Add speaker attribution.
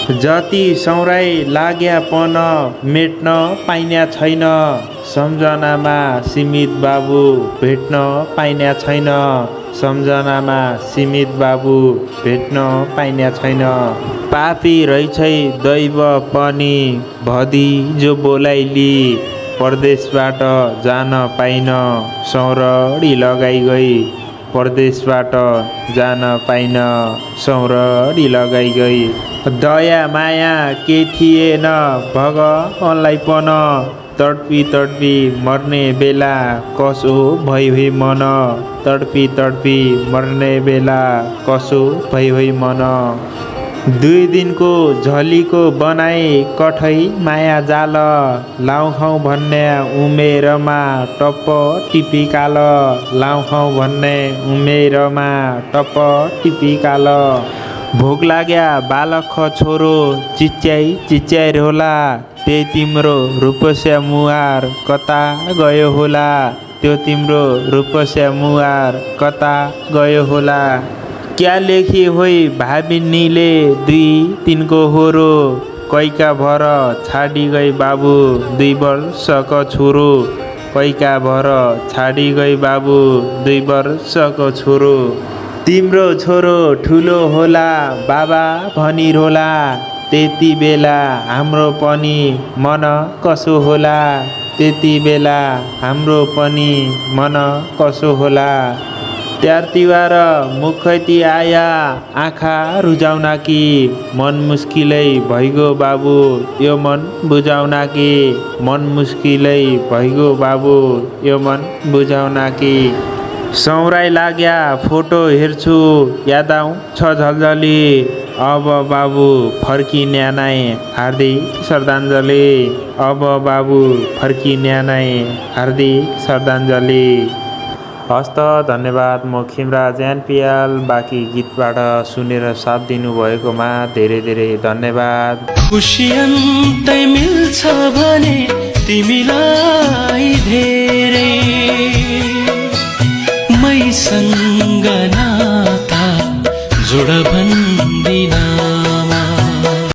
Speaker 1: जति सौराई लाग्या पन मेट्न पाइन्या छैन। सम्झनामा सीमित बाबु भेट्न पाइन्या छैन। सम्झनामा सीमित बाबु भेट्न पाइन्या छैन। पापी रहेछै दैव पनि भदी जो बोलाइली। परदेशबाट जान पाइन सौरडी लगाइ गई। परदेशबाट जान पाइन सौरडी लगाइ गई। दया माया के थिएन भगवानलाई पन। तडपी तडपी मर्ने बेला कसो भई मन। तडपी तडपी मर्ने बेला कसो भई मन। 2 दिनको झलीको बनाए कठै माया जाल। लाउखौँ भन्ने उमेरमा टप्प टिपिकाल। लाउखौँ भन्ने उमेरमा टप्प टिपिकाल। भोक लाग्या बालक छोरो चिच्याइ रोला। त्यही तिम्रो रूपस्या मुहार कता गयो होला। त्यो तिम्रो रूपस्या मुहार कता गयो होला। क्या लेखी होइ भाबिनीले 2-3 को होरो। कैका भर छाडी गई बाबु 2 वर्षको छोरो। कैका भर छाडी गई बाबु 2 वर्षको छोरो। तिम्रो छोरो ठुलो होला बाबा भनी रोला। त्यति बेला हाम्रो पनि मन कसो होला। त्यति बेला हाम्रो पनि मन कसो होला। त्यार तिहार मुखैती आया आँखा रुजाउन कि। मन मुस्किलै भइगो बाबु यो मन बुझाउन कि। मन मुस्किलै भइगो बाबु यो मन बुझाउन कि। सौराई लाग्या फोटो हेर्छु याद आउँछ झलझली। अब बाबु फर्किन्या नै हार्दिक श्रद्धाञ्जली। अब बाबु फर्किन्या नै हार्दिक श्रद्धाञ्जली। हस्त धन्यवाद। म खिमराज एनपिएल। बाँकी गीतबाट सुनेर साथ दिनुभएकोमा धेरै धेरै धन्यवाद।
Speaker 2: खुसी अन्तै मिल्छ भने तिमीलाई धेरै मैसँग नाता जोड भन्दिन।